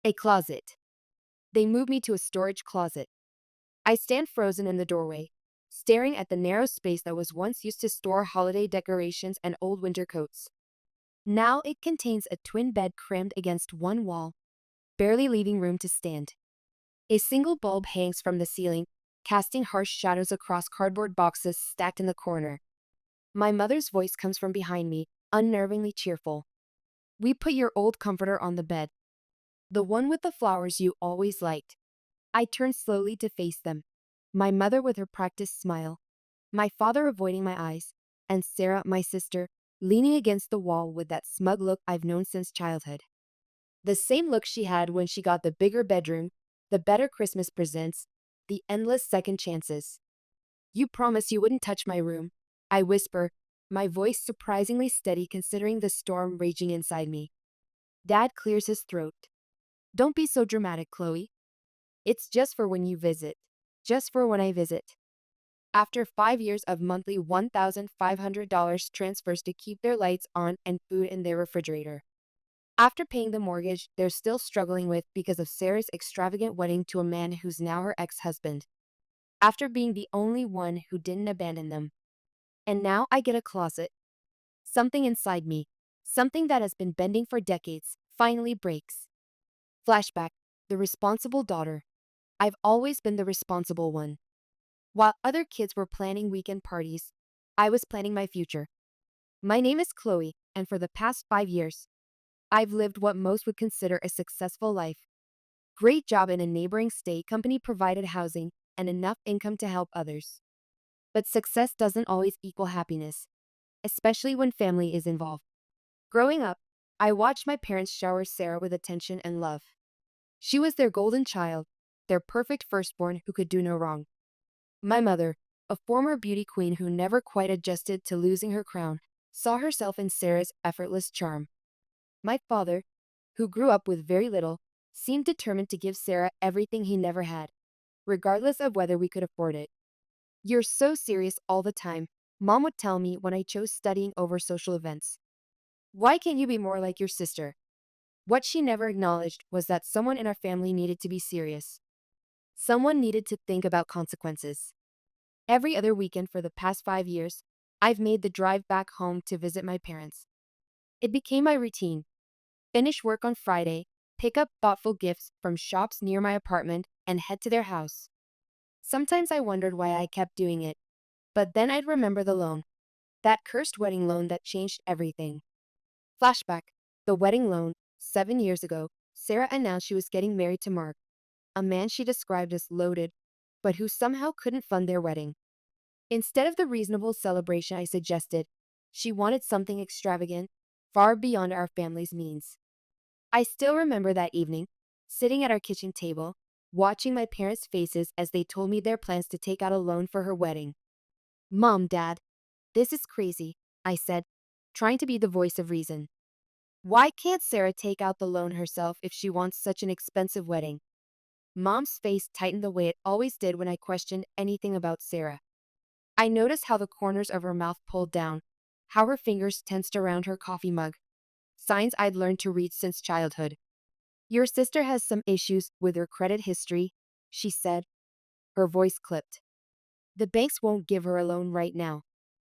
A closet. They move me to a storage closet. I stand frozen in the doorway, staring at the narrow space that was once used to store holiday decorations and old winter coats. Now it contains a twin bed crammed against one wall, barely leaving room to stand. A single bulb hangs from the ceiling, casting harsh shadows across cardboard boxes stacked in the corner. My mother's voice comes from behind me, unnervingly cheerful. "We put your old comforter on the bed. The one with the flowers you always liked." I turn slowly to face them. My mother with her practiced smile, my father avoiding my eyes, and Sarah, my sister, leaning against the wall with that smug look I've known since childhood. The same look she had when she got the bigger bedroom, the better Christmas presents, the endless second chances. "You promised you wouldn't touch my room," I whisper, my voice surprisingly steady considering the storm raging inside me. Dad clears his throat. "Don't be so dramatic, Chloe. It's just for when you visit. Just for when I visit." After 5 years of monthly $1,500 transfers to keep their lights on and food in their refrigerator. After paying the mortgage they're still struggling with because of Sarah's extravagant wedding to a man who's now her ex-husband. After being the only one who didn't abandon them. And now I get a closet. Something inside me, something that has been bending for decades, finally breaks. Flashback, the responsible daughter. I've always been the responsible one. While other kids were planning weekend parties, I was planning my future. My name is Chloe, and for the past 5 years, I've lived what most would consider a successful life. Great job in a neighboring state, company provided housing, and enough income to help others. But success doesn't always equal happiness, especially when family is involved. Growing up, I watched my parents shower Sarah with attention and love. She was their golden child, their perfect firstborn who could do no wrong. My mother, a former beauty queen who never quite adjusted to losing her crown, saw herself in Sarah's effortless charm. My father, who grew up with very little, seemed determined to give Sarah everything he never had, regardless of whether we could afford it. "You're so serious all the time," Mom would tell me when I chose studying over social events. "Why can't you be more like your sister?" What she never acknowledged was that someone in our family needed to be serious. Someone needed to think about consequences. Every other weekend for the past 5 years, I've made the drive back home to visit my parents. It became my routine. Finish work on Friday, pick up thoughtful gifts from shops near my apartment, and head to their house. Sometimes I wondered why I kept doing it, but then I'd remember the loan. That cursed wedding loan that changed everything. Flashback, the wedding loan. 7 years ago, Sarah announced she was getting married to Mark, a man she described as loaded, but who somehow couldn't fund their wedding. Instead of the reasonable celebration I suggested, she wanted something extravagant, far beyond our family's means. I still remember that evening, sitting at our kitchen table, watching my parents' faces as they told me their plans to take out a loan for her wedding. "Mom, Dad, this is crazy," I said, trying to be the voice of reason. "Why can't Sarah take out the loan herself if she wants such an expensive wedding?" Mom's face tightened the way it always did when I questioned anything about Sarah. I noticed how the corners of her mouth pulled down, how her fingers tensed around her coffee mug. Signs I'd learned to read since childhood. "Your sister has some issues with her credit history," she said, her voice clipped. "The banks won't give her a loan right now."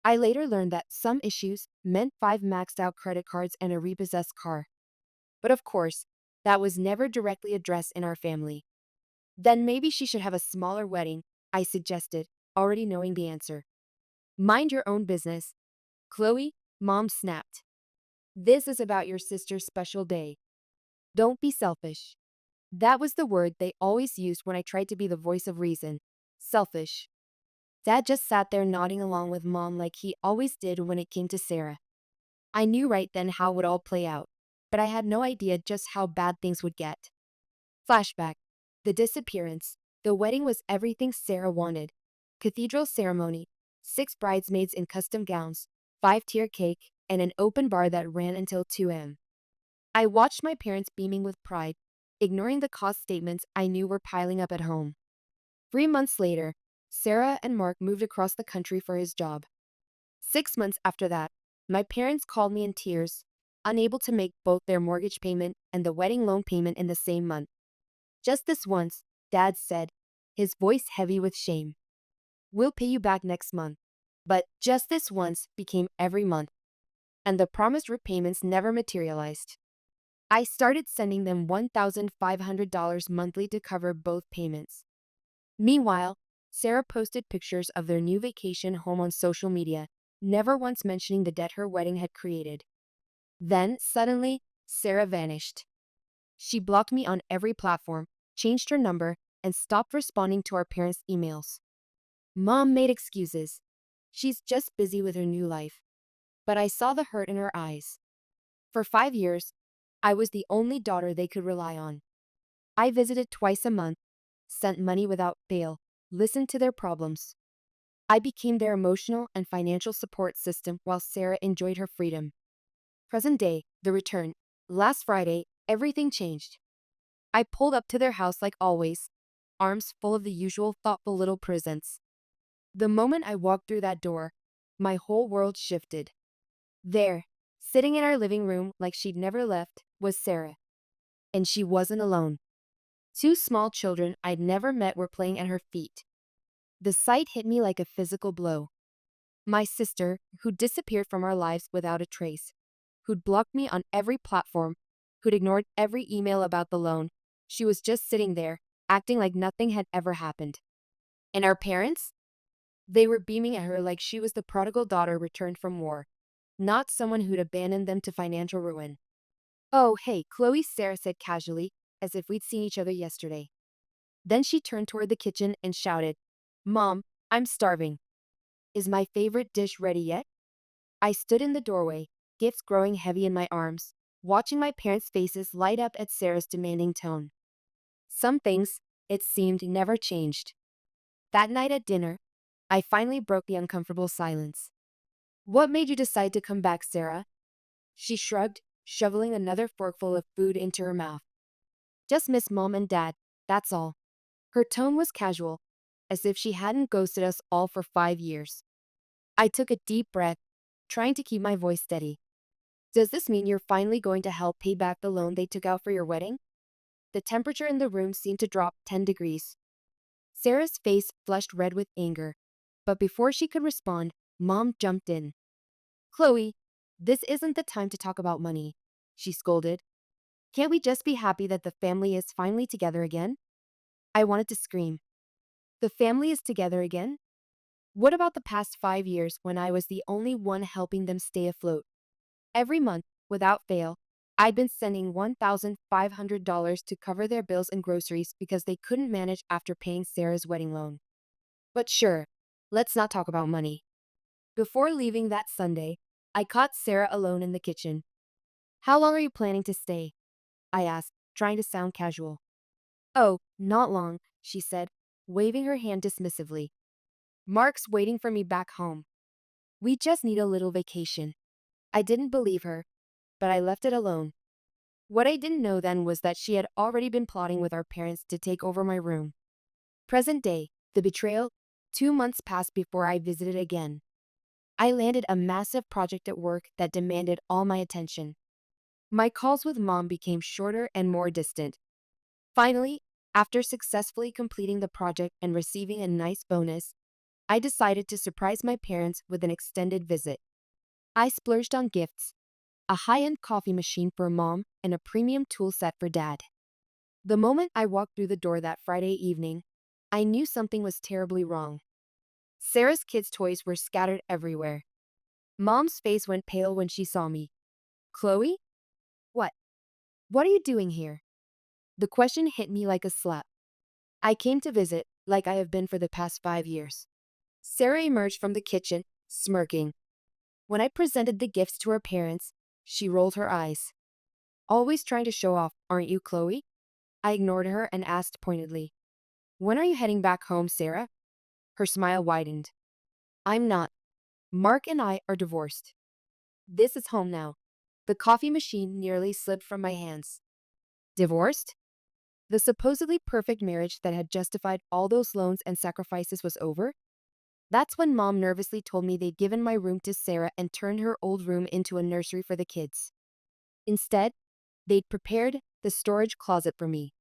I later learned that some issues meant 5 maxed out credit cards and a repossessed car. But of course, that was never directly addressed in our family. "Then maybe she should have a smaller wedding," I suggested, already knowing the answer. "Mind your own business, Chloe," Mom snapped. "This is about your sister's special day. Don't be selfish." That was the word they always used when I tried to be the voice of reason. Selfish. Dad just sat there nodding along with Mom like he always did when it came to Sarah. I knew right then how it would all play out, but I had no idea just how bad things would get. Flashback. The disappearance. The wedding was everything Sarah wanted. Cathedral ceremony, 6 bridesmaids in custom gowns, 5-tier cake, and an open bar that ran until 2 a.m. I watched my parents beaming with pride, ignoring the cost statements I knew were piling up at home. 3 months later, Sarah and Mark moved across the country for his job. 6 months after that, my parents called me in tears, unable to make both their mortgage payment and the wedding loan payment in the same month. Just this once, Dad said, his voice heavy with shame. We'll pay you back next month. But just this once became every month, and the promised repayments never materialized. I started sending them $1,500 monthly to cover both payments. Meanwhile, Sarah posted pictures of their new vacation home on social media, never once mentioning the debt her wedding had created. Then, suddenly, Sarah vanished. She blocked me on every platform, changed her number, and stopped responding to our parents' emails. Mom made excuses. She's just busy with her new life. But I saw the hurt in her eyes. For 5 years, I was the only daughter they could rely on. I visited twice a month, sent money without fail, listened to their problems. I became their emotional and financial support system while Sarah enjoyed her freedom. Present day, the return. Last Friday, everything changed. I pulled up to their house like always, arms full of the usual thoughtful little presents. The moment I walked through that door, my whole world shifted. There, sitting in our living room like she'd never left, was Sarah. And she wasn't alone. Two small children I'd never met were playing at her feet. The sight hit me like a physical blow. My sister, who'd disappeared from our lives without a trace, who'd blocked me on every platform, who'd ignored every email about the loan, she was just sitting there, acting like nothing had ever happened. And our parents? They were beaming at her like she was the prodigal daughter returned from war, not someone who'd abandoned them to financial ruin. Oh, hey, Chloe, Sarah said casually, as if we'd seen each other yesterday. Then she turned toward the kitchen and shouted, Mom, I'm starving. Is my favorite dish ready yet? I stood in the doorway, gifts growing heavy in my arms, watching my parents' faces light up at Sarah's demanding tone. Some things, it seemed, never changed. That night at dinner, I finally broke the uncomfortable silence. What made you decide to come back, Sarah? She shrugged, shoveling another forkful of food into her mouth. Just miss Mom and Dad, that's all. Her tone was casual, as if she hadn't ghosted us all for 5 years. I took a deep breath, trying to keep my voice steady. Does this mean you're finally going to help pay back the loan they took out for your wedding? The temperature in the room seemed to drop 10 degrees. Sarah's face flushed red with anger, but before she could respond, Mom jumped in. Chloe, this isn't the time to talk about money, she scolded. Can't we just be happy that the family is finally together again? I wanted to scream. The family is together again? What about the past 5 years when I was the only one helping them stay afloat? Every month, without fail, I'd been sending $1,500 to cover their bills and groceries because they couldn't manage after paying Sarah's wedding loan. But sure, let's not talk about money. Before leaving that Sunday, I caught Sarah alone in the kitchen. How long are you planning to stay? I asked, trying to sound casual. Oh, not long, she said, waving her hand dismissively. Mark's waiting for me back home. We just need a little vacation. I didn't believe her, but I left it alone. What I didn't know then was that she had already been plotting with our parents to take over my room. Present day, the betrayal, 2 months passed before I visited again. I landed a massive project at work that demanded all my attention. My calls with Mom became shorter and more distant. Finally, after successfully completing the project and receiving a nice bonus, I decided to surprise my parents with an extended visit. I splurged on gifts, a high-end coffee machine for Mom and a premium tool set for Dad. The moment I walked through the door that Friday evening, I knew something was terribly wrong. Sarah's kids' toys were scattered everywhere. Mom's face went pale when she saw me. Chloe? What? What are you doing here? The question hit me like a slap. I came to visit, like I have been for the past 5 years. Sarah emerged from the kitchen, smirking. When I presented the gifts to her parents, she rolled her eyes. Always trying to show off, aren't you, Chloe? I ignored her and asked pointedly. When are you heading back home, Sarah? Her smile widened. I'm not. Mark and I are divorced. This is home now. The coffee machine nearly slipped from my hands. Divorced? The supposedly perfect marriage that had justified all those loans and sacrifices was over? That's when Mom nervously told me they'd given my room to Sarah and turned her old room into a nursery for the kids. Instead, they'd prepared the storage closet for me.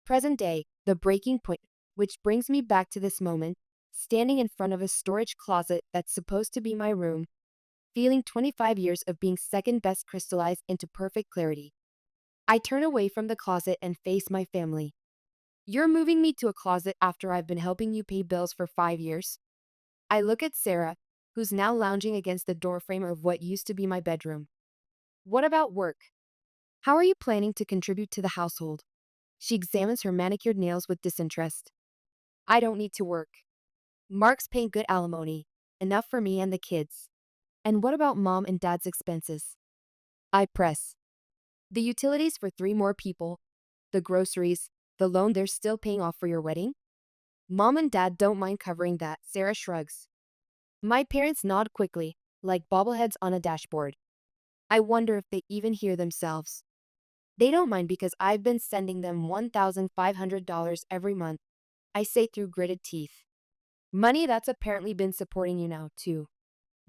Present day, the breaking point, which brings me back to this moment, standing in front of a storage closet that's supposed to be my room, feeling 25 years of being second best crystallized into perfect clarity. I turn away from the closet and face my family. You're moving me to a closet after I've been helping you pay bills for 5 years? I look at Sarah, who's now lounging against the doorframe of what used to be my bedroom. What about work? How are you planning to contribute to the household? She examines her manicured nails with disinterest. I don't need to work. Mark's paying good alimony, enough for me and the kids. And what about mom and dad's expenses? I press. The utilities for 3 more people, the groceries, the loan they're still paying off for your wedding? Mom and dad don't mind covering that, Sarah shrugs. My parents nod quickly, like bobbleheads on a dashboard. I wonder if they even hear themselves. They don't mind because I've been sending them $1,500 every month, I say through gritted teeth. Money that's apparently been supporting you now, too.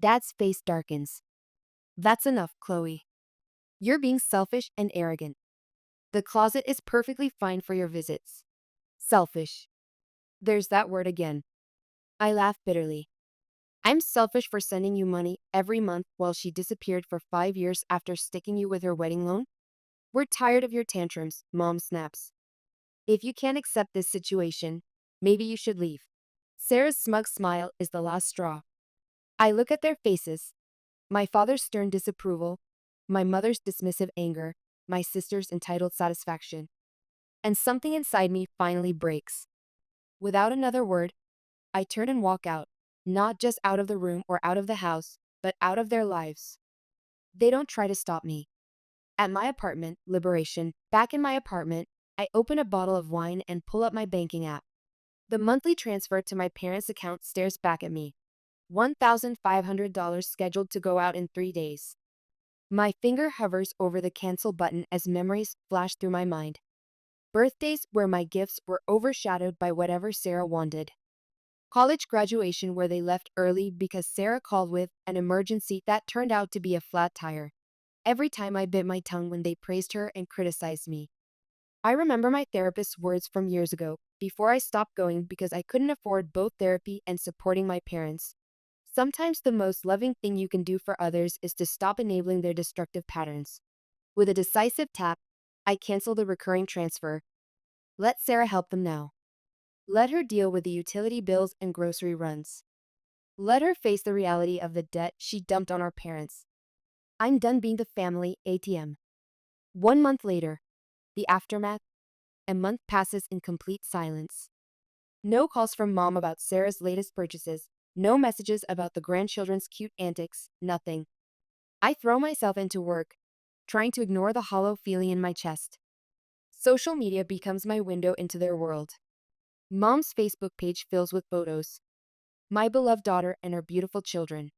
Dad's face darkens. That's enough, Chloe. You're being selfish and arrogant. The closet is perfectly fine for your visits. Selfish. There's that word again. I laugh bitterly. I'm selfish for sending you money every month while she disappeared for 5 years after sticking you with her wedding loan? We're tired of your tantrums, Mom snaps. If you can't accept this situation, maybe you should leave. Sarah's smug smile is the last straw. I look at their faces. My father's stern disapproval, my mother's dismissive anger, my sister's entitled satisfaction. And something inside me finally breaks. Without another word, I turn and walk out, not just out of the room or out of the house, but out of their lives. They don't try to stop me. At my apartment, Liberation, back in my apartment, I open a bottle of wine and pull up my banking app. The monthly transfer to my parents' account stares back at me. $1,500 scheduled to go out in 3 days. My finger hovers over the cancel button as memories flash through my mind. Birthdays where my gifts were overshadowed by whatever Sarah wanted. College graduation where they left early because Sarah called with an emergency that turned out to be a flat tire. Every time I bit my tongue when they praised her and criticized me. I remember my therapist's words from years ago, before I stopped going because I couldn't afford both therapy and supporting my parents. Sometimes the most loving thing you can do for others is to stop enabling their destructive patterns. With a decisive tap, I cancel the recurring transfer. Let Sarah help them now. Let her deal with the utility bills and grocery runs. Let her face the reality of the debt she dumped on our parents. I'm done being the family ATM. 1 month later, the aftermath, a month passes in complete silence. No calls from mom about Sarah's latest purchases, no messages about the grandchildren's cute antics, nothing. I throw myself into work, trying to ignore the hollow feeling in my chest. Social media becomes my window into their world. Mom's Facebook page fills with photos. My beloved daughter and her beautiful children.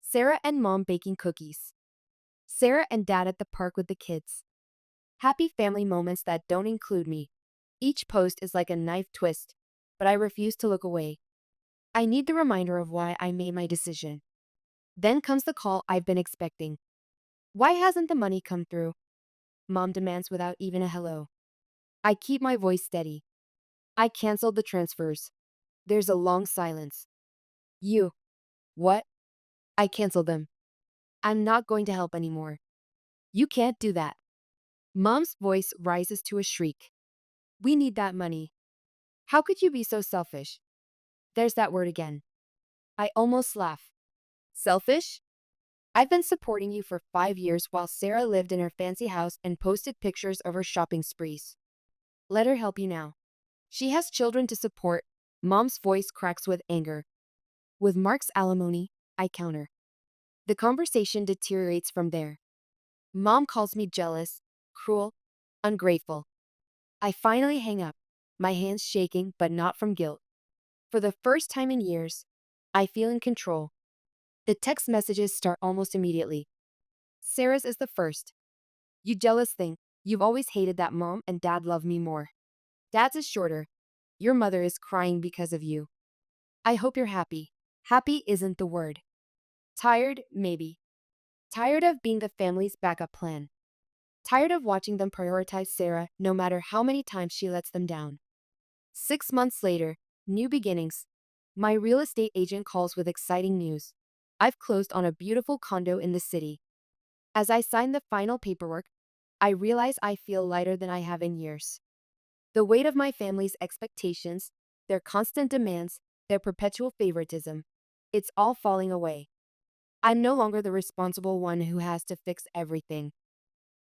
Sarah and mom baking cookies. Sarah and dad at the park with the kids. Happy family moments that don't include me. Each post is like a knife twist, but I refuse to look away. I need the reminder of why I made my decision. Then comes the call I've been expecting. Why hasn't the money come through? Mom demands without even a hello. I keep my voice steady. I canceled the transfers. There's a long silence. You. What? I canceled them. I'm not going to help anymore. You can't do that. Mom's voice rises to a shriek. We need that money. How could you be so selfish? There's that word again. I almost laugh. Selfish? I've been supporting you for 5 years while Sarah lived in her fancy house and posted pictures of her shopping sprees. Let her help you now. She has children to support. Mom's voice cracks with anger. With Mark's alimony, I counter. The conversation deteriorates from there. Mom calls me jealous, cruel, ungrateful. I finally hang up, my hands shaking but not from guilt. For the first time in years, I feel in control. The text messages start almost immediately. Sarah's is the first. You jealous thing, you've always hated that mom and dad love me more. Dad's is shorter. Your mother is crying because of you. I hope you're happy. Happy isn't the word. Tired, maybe. Tired of being the family's backup plan. tired of watching them prioritize Sarah no matter how many times she lets them down. 6 months later, new beginnings. My real estate agent calls with exciting news. I've closed on a beautiful condo in the city. As I sign the final paperwork, I realize I feel lighter than I have in years. The weight of my family's expectations, their constant demands, their perpetual favoritism, it's all falling away. I'm no longer the responsible one who has to fix everything.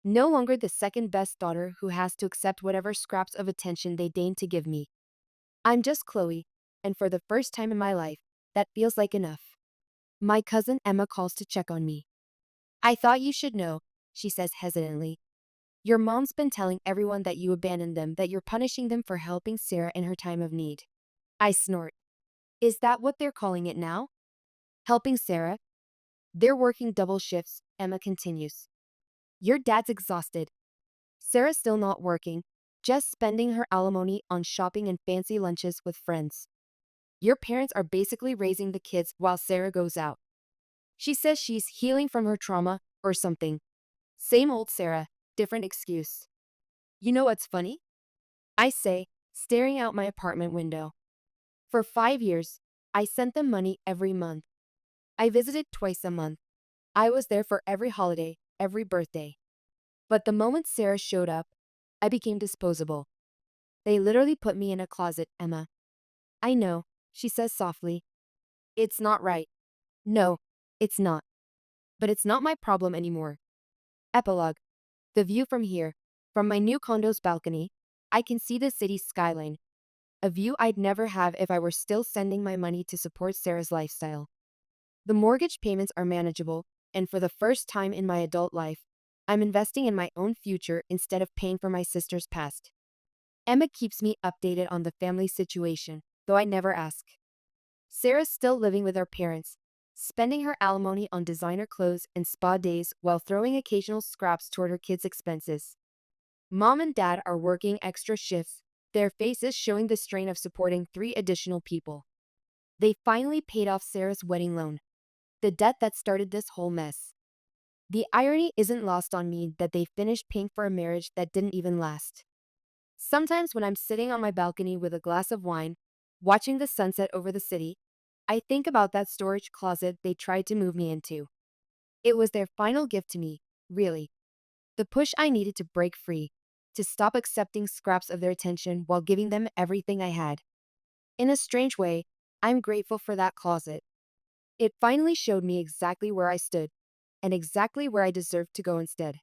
No longer the second best daughter who has to accept whatever scraps of attention they deign to give me. I'm just Chloe, and for the first time in my life, that feels like enough. My cousin Emma calls to check on me. I thought you should know, she says hesitantly. Your mom's been telling everyone that you abandoned them, that you're punishing them for helping Sarah in her time of need. I snort. Is that what they're calling it now? Helping Sarah? They're working double shifts, Emma continues. Your dad's exhausted. Sarah's still not working, just spending her alimony on shopping and fancy lunches with friends. Your parents are basically raising the kids while Sarah goes out. She says she's healing from her trauma or something. Same old Sarah, different excuse. You know what's funny? I say, staring out my apartment window. For 5 years, I sent them money every month. I visited twice a month. I was there for every holiday, every birthday. But the moment Sarah showed up, I became disposable. They literally put me in a closet, Emma. I know, she says softly. It's not right. No, it's not. But it's not my problem anymore. Epilogue. The view from here, from my new condo's balcony, I can see the city's skyline. A view I'd never have if I were still sending my money to support Sarah's lifestyle. The mortgage payments are manageable, and for the first time in my adult life, I'm investing in my own future instead of paying for my sister's past. Emma keeps me updated on the family situation, though I never ask. Sarah's still living with her parents, spending her alimony on designer clothes and spa days while throwing occasional scraps toward her kids' expenses. Mom and Dad are working extra shifts, their faces showing the strain of supporting 3 additional people. They finally paid off Sarah's wedding loan, the debt that started this whole mess. The irony isn't lost on me that they finished paying for a marriage that didn't even last. Sometimes when I'm sitting on my balcony with a glass of wine, watching the sunset over the city, I think about that storage closet they tried to move me into. It was their final gift to me, really. The push I needed to break free, to stop accepting scraps of their attention while giving them everything I had. In a strange way, I'm grateful for that closet. It finally showed me exactly where I stood, and exactly where I deserved to go instead.